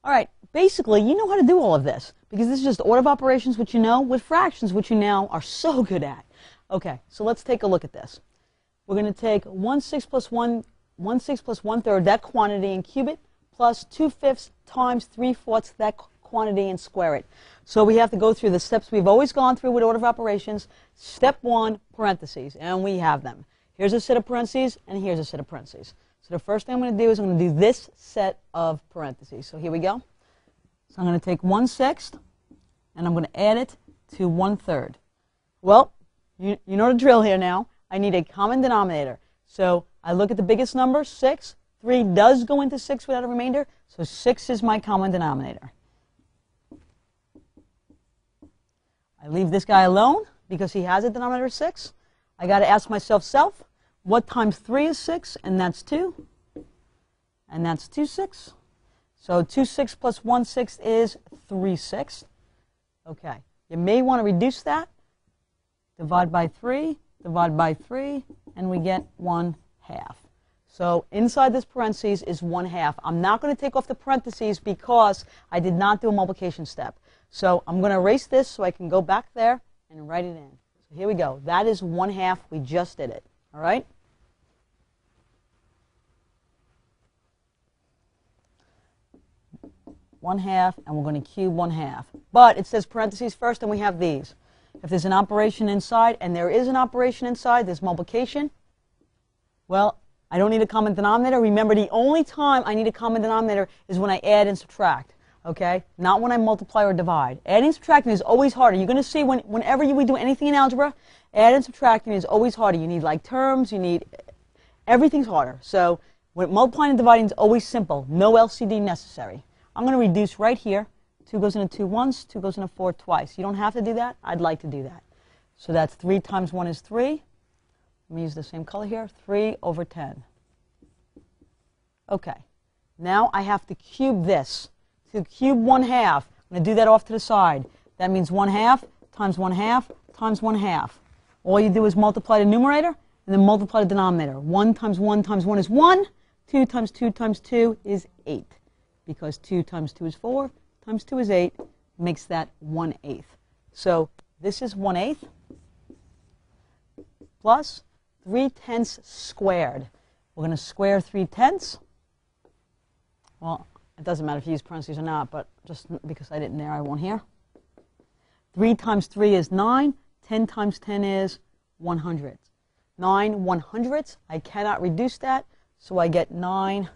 All right, basically, you know how to do all of this because this is just order of operations, which you know, with fractions, which you now are so good at. Okay, so let's take a look at this. We're going to take 1/6 plus 1/6 plus 1/3, that quantity, and cube it, plus 2/5 times 3/4, that quantity, and square it. So we have to go through the steps we've always gone through with order of operations. Step 1, parentheses, and we have them. Here's a set of parentheses, and here's a set of parentheses. So the first thing I'm going to do is I'm going to do this set of parentheses. So here we go. So I'm going to take 1/6, and I'm going to add it to 1/3. Well, you know the drill here now. I need a common denominator. So I look at the biggest number, 6. 3 does go into 6 without a remainder, so 6 is my common denominator. I leave this guy alone because he has a denominator of 6. I got to ask myself, what times 3 is 6? And that's 2. And that's 2/6. So 2/6 plus 1/6 is 3/6. Okay. You may want to reduce that. Divide by 3, divide by 3, and we get 1/2. So inside this parentheses is 1/2. I'm not going to take off the parentheses because I did not do a multiplication step. So I'm going to erase this so I can go back there and write it in. So here we go. That is 1/2. We just did it. All right? One-half, and we're going to cube 1/2. But it says parentheses first, and we have these. If there's an operation inside, and there is an operation inside, there's multiplication, well, I don't need a common denominator. Remember, the only time I need a common denominator is when I add and subtract, okay? Not when I multiply or divide. Adding and subtracting is always harder. You're going to see whenever we do anything in algebra, add and subtracting is always harder. You need like terms, everything's harder. So when multiplying and dividing is always simple. No LCD necessary. I'm going to reduce right here. 2 goes into 2 once, 2 goes into 4 twice. You don't have to do that. I'd like to do that. So that's 3 times 1 is 3. Let me use the same color here. 3 over 10. Okay. Now I have to cube this. To cube 1/2, I'm going to do that off to the side. That means 1/2 times 1/2 times 1/2. All you do is multiply the numerator and then multiply the denominator. 1 times 1 times 1 is 1. 2 times 2 times 2 is 8. Because 2 times 2 is 4, times 2 is 8, makes that 1/8. So this is 1/8 plus 3/10 squared. We're going to square 3/10. Well, it doesn't matter if you use parentheses or not, but just because I didn't there, I won't here. 3 times 3 is 9. 10 times 10 is 100. 9 100ths. I cannot reduce that, so I get 9.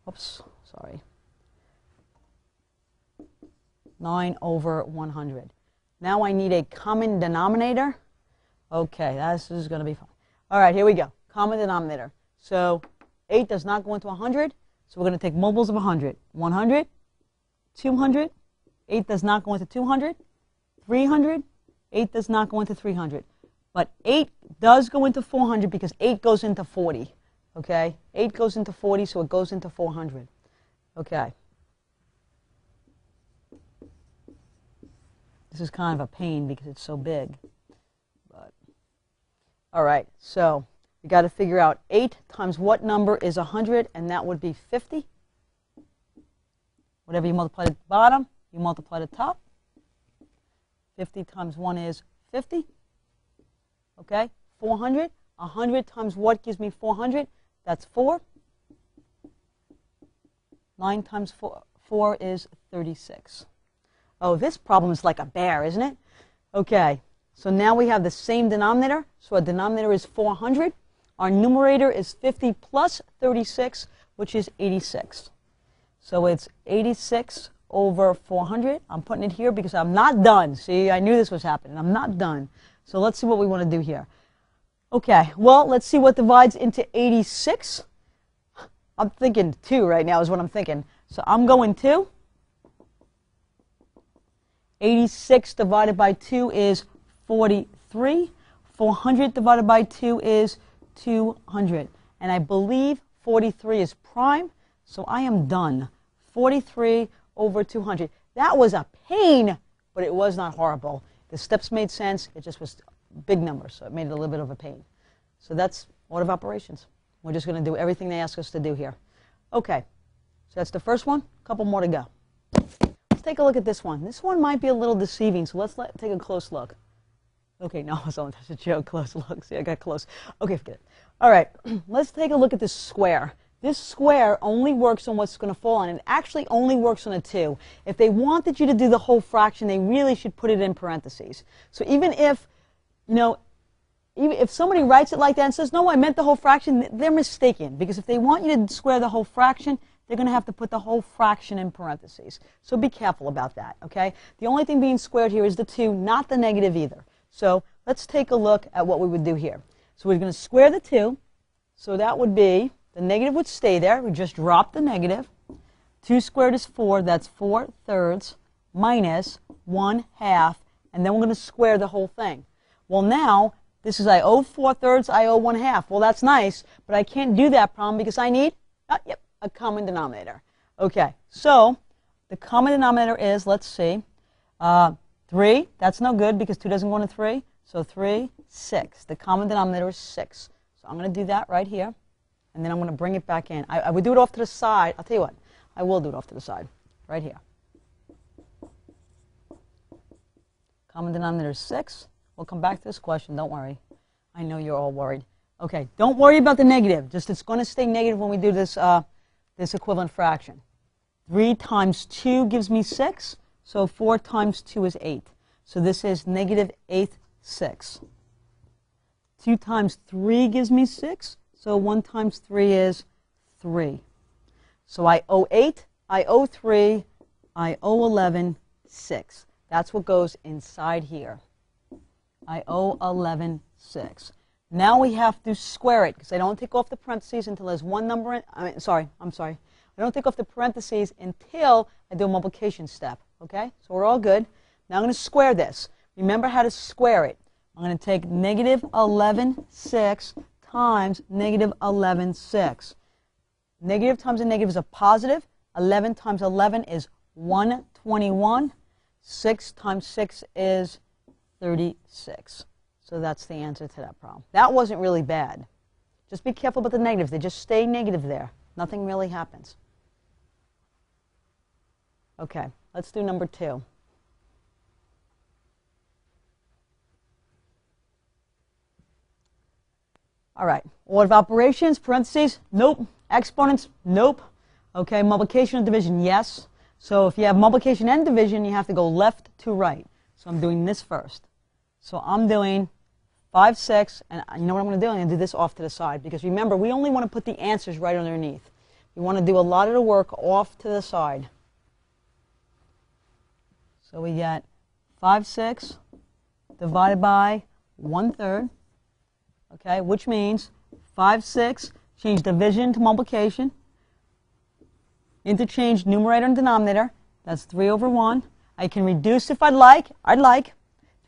Oops, sorry. 9 over 100. Now I need a common denominator. Okay, this is going to be fun. All right, here we go. Common denominator. So 8 does not go into 100, so we're going to take multiples of 100. 100, 200, 8 does not go into 200, 300, 8 does not go into 300. But 8 does go into 400 because 8 goes into 40. Okay? 8 goes into 40, so it goes into 400. Okay. This is kind of a pain because it's so big. But all right, so we got to figure out 8 times what number is 100, and that would be 50. Whatever you multiply at the bottom, you multiply the top. 50 times 1 is 50. Okay, 400. 100 times what gives me 400? That's 4. 9 times 4 is 36. Oh, this problem is like a bear, isn't it? Okay, so now we have the same denominator. So our denominator is 400. Our numerator is 50 plus 36, which is 86. So it's 86 over 400. I'm putting it here because I'm not done. See, I knew this was happening. I'm not done. So let's see what we want to do here. Okay, well, let's see what divides into 86. I'm thinking 2 right now is what I'm thinking. So I'm going 2. 86 divided by 2 is 43. 400 divided by 2 is 200. And I believe 43 is prime, so I am done. 43 over 200. That was a pain, but it was not horrible. The steps made sense. It just was big numbers, so it made it a little bit of a pain. So that's order of operations. We're just going to do everything they ask us to do here. Okay, that's the first one. A couple more to go. Let's take a look at this one. This one might be a little deceiving, so let's take a close look. Okay, no, that's a joke. Close look. See, I got close. Okay, forget it. All right, let's take a look at this square. This square only works on what's going to fall on. It actually only works on a 2. If they wanted you to do the whole fraction, they really should put it in parentheses. So even if, even if somebody writes it like that and says, no, I meant the whole fraction, they're mistaken. Because if they want you to square the whole fraction, they're going to have to put the whole fraction in parentheses. So be careful about that, okay? The only thing being squared here is the 2, not the negative either. So let's take a look at what we would do here. So we're going to square the 2. So that would be, the negative would stay there. We just drop the negative. 2 squared is 4. That's 4/3 minus 1/2. And then we're going to square the whole thing. Well, now, this is I owe 4/3, I owe 1/2. Well, that's nice, but I can't do that problem because I need, a common denominator. Okay, so the common denominator is, let's see, 3. That's no good because 2 doesn't go into 3. So 3, 6. The common denominator is 6. So I'm going to do that right here. And then I'm going to bring it back in. I would do it off to the side. I'll tell you what. I will do it off to the side. Right here. Common denominator is 6. We'll come back to this question. Don't worry. I know you're all worried. Okay. Don't worry about the negative. Just it's going to stay negative when we do this, this equivalent fraction. 3 times 2 gives me 6. So 4 times 2 is 8. So this is -8/6. 2 times 3 gives me 6. So 1 times 3 is 3. So I owe 8, I owe 3, I owe 11, 6. That's what goes inside here. I owe 11, 6. Now we have to square it because I don't take off the parentheses until there's one number in, I'm sorry. I don't take off the parentheses until I do a multiplication step. Okay? So we're all good. Now I'm going to square this. Remember how to square it. I'm going to take -11, 6 times -11, 6. Negative times a negative is a positive. 11 times 11 is 121. 6 times 6 is 36. So that's the answer to that problem. That wasn't really bad. Just be careful about the negatives. They just stay negative there. Nothing really happens. Okay, let's do number 2. All right, order of operations, parentheses, nope. Exponents, nope. Okay, multiplication and division, yes. So if you have multiplication and division, you have to go left to right. So I'm doing this first. So I'm doing 5, 6, and you know what I'm going to do? I'm going to do this off to the side. Because remember, we only want to put the answers right underneath. We want to do a lot of the work off to the side. So we get 5, 6 divided by 1/3. Okay, which means 5, 6, change division to multiplication. Interchange numerator and denominator. That's 3/1. I can reduce if I'd like.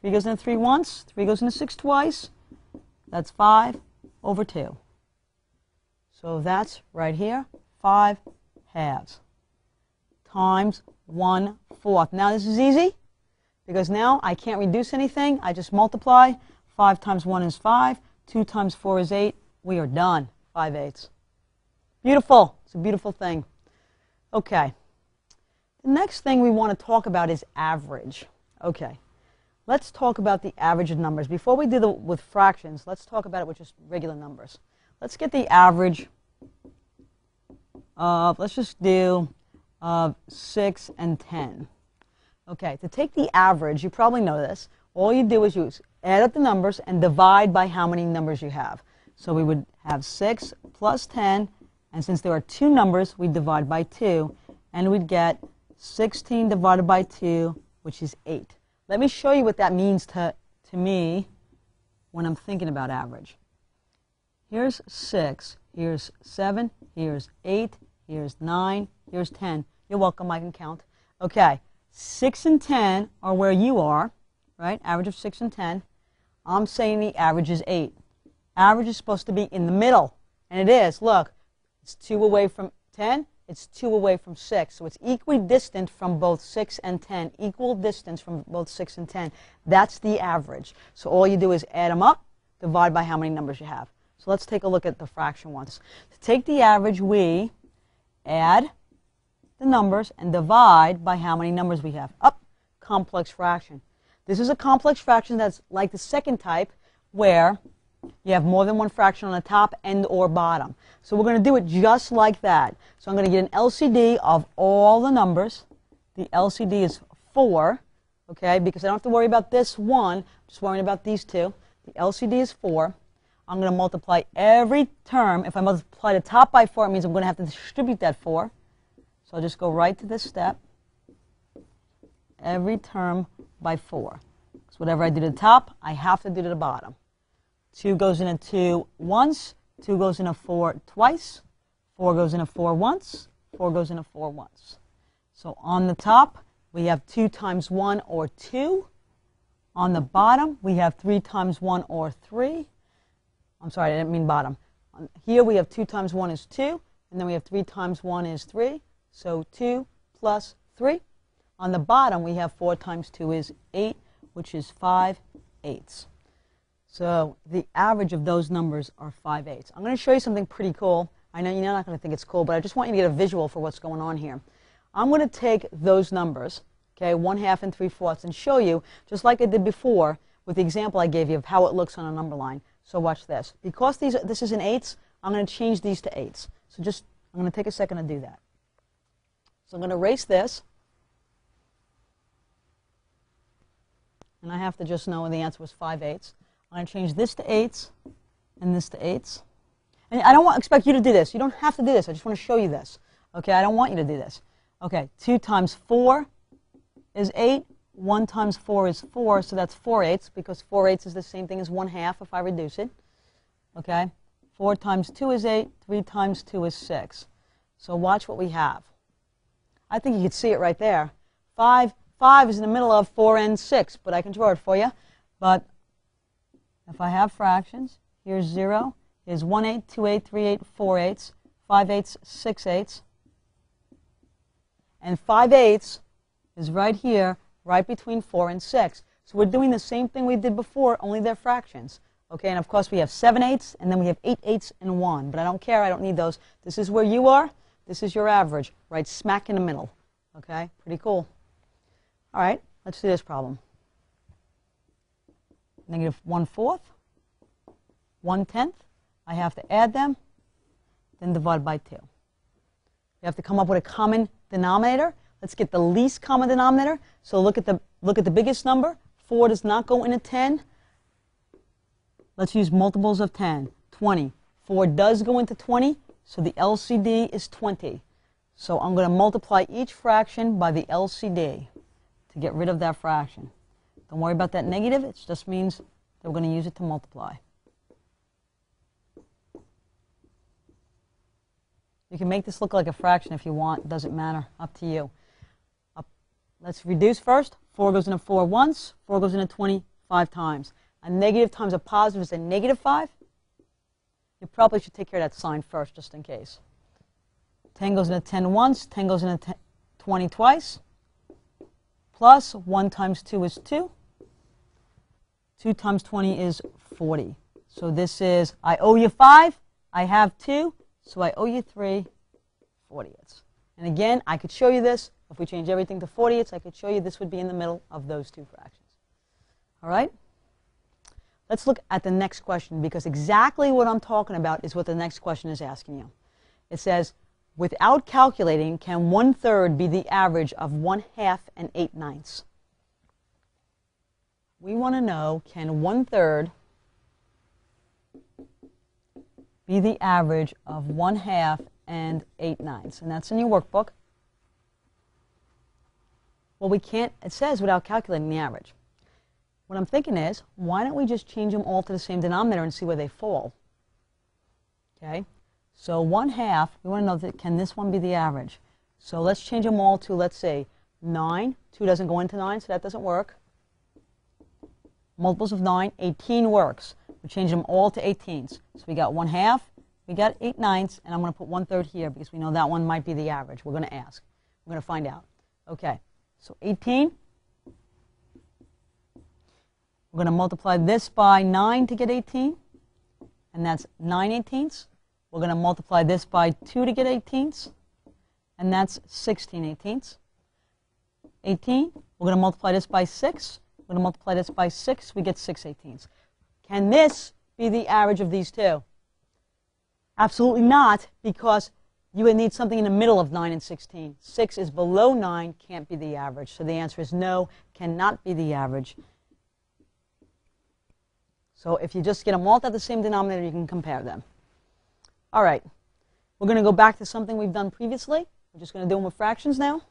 3 goes into 3 once. 3 goes into 6 twice. That's 5/2. So that's right here, 5/2 times 1/4. Now this is easy because now I can't reduce anything. I just multiply. 5 times 1 is 5. 2 times 4 is 8. We are done. 5/8. Beautiful. It's a beautiful thing. Okay. The next thing we want to talk about is average. Okay. Let's talk about the average of numbers. Before we do with fractions, let's talk about it with just regular numbers. Let's get the average of, let's just do 6 and 10. Okay, to take the average, you probably know this. All you do is you add up the numbers and divide by how many numbers you have. So we would have 6 plus 10, and since there are 2 numbers, we divide by 2, and we'd get 16 divided by 2, which is 8. Let me show you what that means to me when I'm thinking about average. Here's 6, here's 7, here's 8, here's 9, here's 10. You're welcome, I can count. Okay, 6 and 10 are where you are, right? Average of 6 and 10. I'm saying the average is 8. Average is supposed to be in the middle, and it is. Look, it's 2 away from 10. It's 2 away from 6. So it's equidistant from both 6 and 10. Equal distance from both 6 and 10. That's the average. So all you do is add them up, divide by how many numbers you have. So let's take a look at the fraction ones. To take the average, we add the numbers and divide by how many numbers we have. Up, complex fraction. This is a complex fraction that's like the second type where you have more than one fraction on the top and or bottom. So we're going to do it just like that. So I'm going to get an LCD of all the numbers. The LCD is 4, okay, because I don't have to worry about this 1. I'm just worrying about these 2. The LCD is 4. I'm going to multiply every term. If I multiply the top by 4, it means I'm going to have to distribute that 4. So I'll just go right to this step. Every term by 4. So whatever I do to the top, I have to do to the bottom. 2 goes into 2 once. 2 goes into 4 twice. 4 goes into 4 once. 4 goes into 4 once. So on the top, we have 2 times 1 or 2. On the bottom, we have 3 times 1 or 3. I'm sorry, I didn't mean bottom. Here we have 2 times 1 is 2, and then we have 3 times 1 is 3. So 2 plus 3. On the bottom, we have 4 times 2 is 8, which is 5/8. So the average of those numbers are 5/8. I'm going to show you something pretty cool. I know you're not going to think it's cool, but I just want you to get a visual for what's going on here. I'm going to take those numbers, okay, 1/2 and 3/4, and show you, just like I did before with the example I gave you of how it looks on a number line. So watch this. Because this is in 8s, I'm going to change these to 8s. So I'm going to take a second to do that. So I'm going to erase this. And I have to just know the answer was 5/8. I'm going to change this to 8s and this to 8s. And I don't expect you to do this. You don't have to do this. I just want to show you this. Okay, I don't want you to do this. Okay, 2 times 4 is 8. 1 times 4 is 4, so that's 4/8, because 4/8 is the same thing as 1/2 if I reduce it. Okay, 4 times 2 is 8. 3 times 2 is 6. So watch what we have. I think you can see it right there. 5 is in the middle of 4 and 6, but I can draw it for you. But if I have fractions, here's 0, here's 1/8, 2/8, 3/8, 4/8, 5/8, 6/8. And 5/8 is right here, right between 4 and 6. So we're doing the same thing we did before, only they're fractions. Okay, and of course we have 7/8, and then we have 8/8 and 1. But I don't care, I don't need those. This is where you are. This is your average, right smack in the middle. Okay, pretty cool. All right, let's do this problem. -1/4, 1/10. I have to add them, then divide by 2. You have to come up with a common denominator. Let's get the least common denominator. So look at the biggest number. 4 does not go into 10. Let's use multiples of 10. 20. 4 does go into 20, so the LCD is 20. So I'm going to multiply each fraction by the LCD to get rid of that fraction. Don't worry about that negative. It just means that we're going to use it to multiply. You can make this look like a fraction if you want. It doesn't matter. Up to you. Let's reduce first. 4 goes into 4 once. 4 goes into 20 5 times. A negative times a positive is a -5. You probably should take care of that sign first, just in case. 10 goes into 10 once. 10 goes into 20 twice. Plus 1 times 2 is 2. 2 times 20 is 40. So this is, I owe you 5. I have 2. So I owe you 3 40ths. And again, I could show you this. If we change everything to 40ths, I could show you this would be in the middle of those two fractions. All right? Let's look at the next question, because exactly what I'm talking about is what the next question is asking you. It says, without calculating, can 1/3 be the average of 1/2 and 8/9? We want to know, can 1/3 be the average of 1/2 and 8/9? And that's in your workbook. Well, we can't, it says without calculating the average. What I'm thinking is, why don't we just change them all to the same denominator and see where they fall? Okay, so 1/2, we want to know, that can this one be the average? So let's change them all to, let's say, 9. 2 doesn't go into 9, so that doesn't work. Multiples of 9, 18 works. We change them all to 18s. So we got 1/2, we got 8/9, and I'm going to put 1/3 here because we know that one might be the average. We're going to ask. We're going to find out. Okay, so 18. We're going to multiply this by 9 to get 18, and that's 9/18. We're going to multiply this by 2 to get 18, and that's 16/18. 18, we're going to multiply this by 6. We're going to multiply this by 6, we get 6/18. Can this be the average of these two? Absolutely not, because you would need something in the middle of 9 and 16. 6 is below 9, can't be the average. So the answer is no, cannot be the average. So if you just get them all at the same denominator, you can compare them. All right, we're going to go back to something we've done previously. We're just going to do them with fractions now.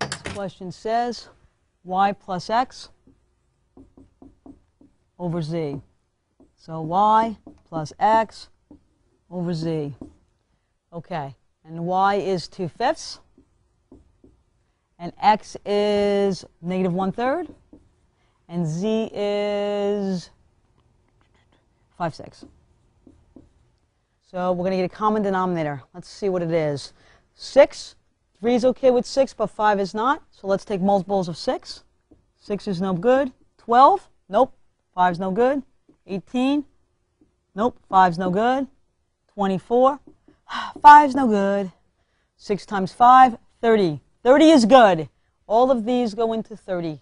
This question says y plus x over z. So y plus x over z. Okay, and y is 2/5, and x is negative 1/3, and z is 5/6. So we're going to get a common denominator. Let's see what it is. 6, 3 is okay with 6, but 5 is not. So let's take multiples of 6. 6 is no good. 12, nope, 5 is no good. 18, nope, 5 is no good. 24, 5 is no good. 6 times 5, 30. 30 is good. All of these go into 30. So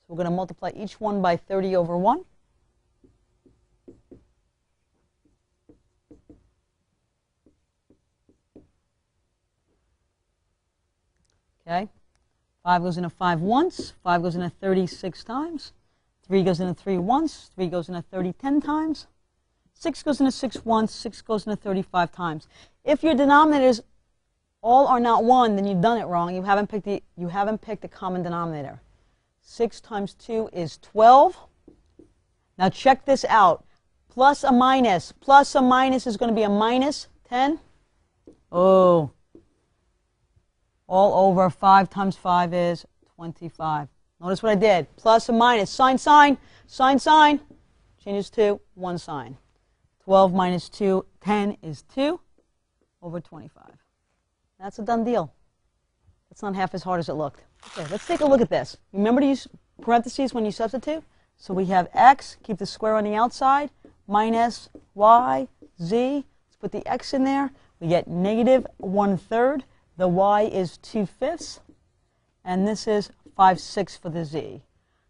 we're going to multiply each one by 30 over 1. Okay, 5 goes into 5 once, 5 goes into 30 6 times, 3 goes into 3 once, 3 goes into 30 10 times, 6 goes into 6 once, 6 goes into 35 times. If your denominators all are not 1, then you've done it wrong. You haven't picked a common denominator. 6 times 2 is 12. Now check this out. Plus a minus. Plus a minus is going to be a minus 10. Oh. All over 5 times 5 is 25. Notice what I did. Plus and minus. Sign, sign. Sign, sign. Changes to one sign. 12 minus 2, 10 is 2 over 25. That's a done deal. It's not half as hard as it looked. Okay, let's take a look at this. Remember to use parentheses when you substitute? So we have x, keep the square on the outside, minus y, z. Let's put the x in there. We get negative 1/3. The y is 2/5, and this is 5/6 for the z.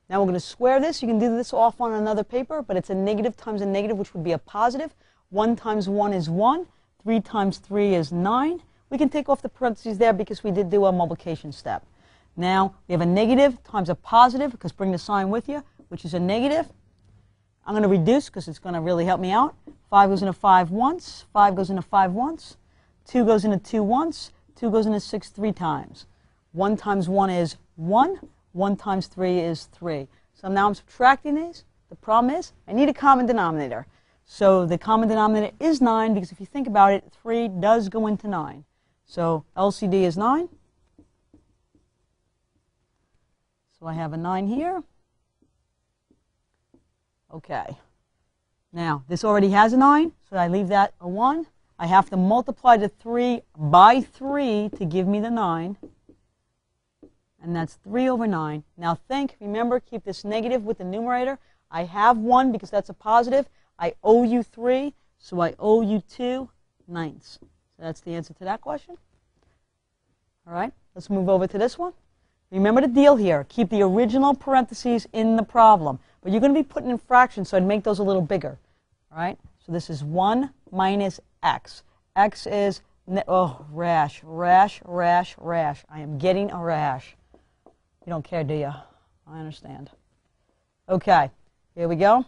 Now we're going to square this. You can do this off on another paper, but it's a negative times a negative, which would be a positive. 1 times 1 is 1. 3 times 3 is 9. We can take off the parentheses there because we did do a multiplication step. Now we have a negative times a positive, because bring the sign with you, which is a negative. I'm going to reduce because it's going to really help me out. 5 goes into 5 once. 5 goes into 5 once. 2 goes into 2 once. 2 goes into 6 3 times. 1 times 1 is 1. 1 times 3 is 3. So now I'm subtracting these. The problem is I need a common denominator. So the common denominator is 9, because if you think about it, 3 does go into 9. So LCD is 9. So I have a 9 here. Okay. Now, this already has a 9, so I leave that a 1. I have to multiply the 3 by 3 to give me the 9. And that's 3 over 9. Now remember, keep this negative with the numerator. I have 1 because that's a positive. I owe you 3, so I owe you 2/9. So that's the answer to that question. All right, let's move over to this one. Remember the deal here. Keep the original parentheses in the problem. But you're going to be putting in fractions, so I'd make those a little bigger. All right, so this is 1 minus x. X is, oh, rash, rash, rash, rash. I am getting a rash. You don't care, do you? I understand. Okay, here we go.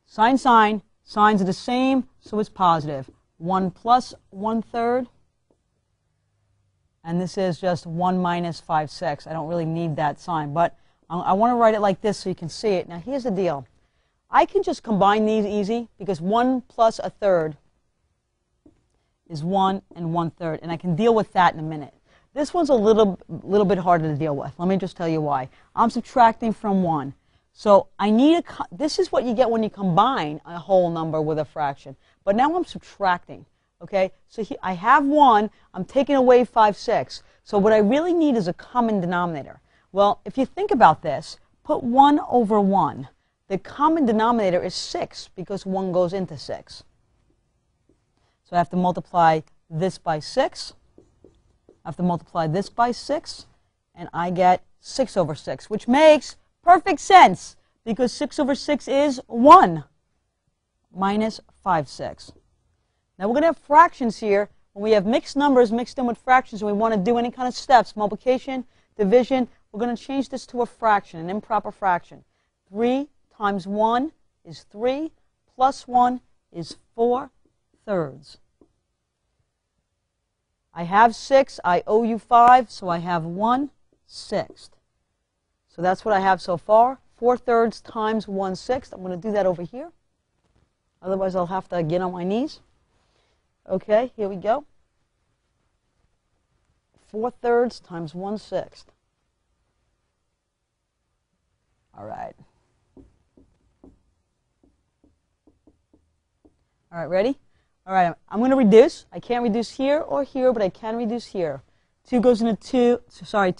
Sign, sign. Signs are the same, so it's positive. 1 plus 1/3. And this is just 1 minus 5/6. I don't really need that sign, but I want to write it like this so you can see it. Now, here's the deal. I can just combine these easy, because 1 plus 1/3 is 1 and 1/3, and I can deal with that in a minute. This one's a little bit harder to deal with. Let me just tell you why. I'm subtracting from 1. So I need this is what you get when you combine a whole number with a fraction. But now I'm subtracting. Okay, so I have 1. I'm taking away 5/6. So what I really need is a common denominator. Well, if you think about this, put 1 over 1. The common denominator is 6, because 1 goes into 6. So I have to multiply this by 6. I have to multiply this by 6, and I get 6 over 6, which makes perfect sense because 6 over 6 is 1 minus 5/6. Now we're going to have fractions here. When we have mixed numbers mixed in with fractions and we want to do any kind of steps, multiplication, division, we're going to change this to a fraction, an improper fraction. 3 times 1 is 3, plus 1 is 4/3. I have 6, I owe you 5, so I have 1/6. So that's what I have so far, 4/3 times 1/6. I'm going to do that over here. Otherwise, I'll have to get on my knees. Okay, here we go. 4/3 times 1/6. All right. All right, ready? All right, I'm going to reduce. I can't reduce here or here, but I can reduce here. 2 goes into 2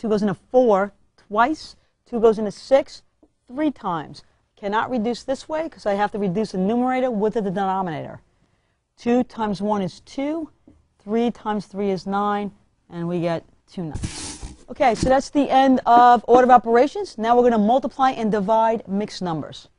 goes into 4 twice. 2 goes into 6 3 times. Cannot reduce this way because I have to reduce the numerator with the denominator. 2 times 1 is 2. 3 times 3 is 9. And we get 2 9s. Okay, so that's the end of order of operations. Now we're going to multiply and divide mixed numbers.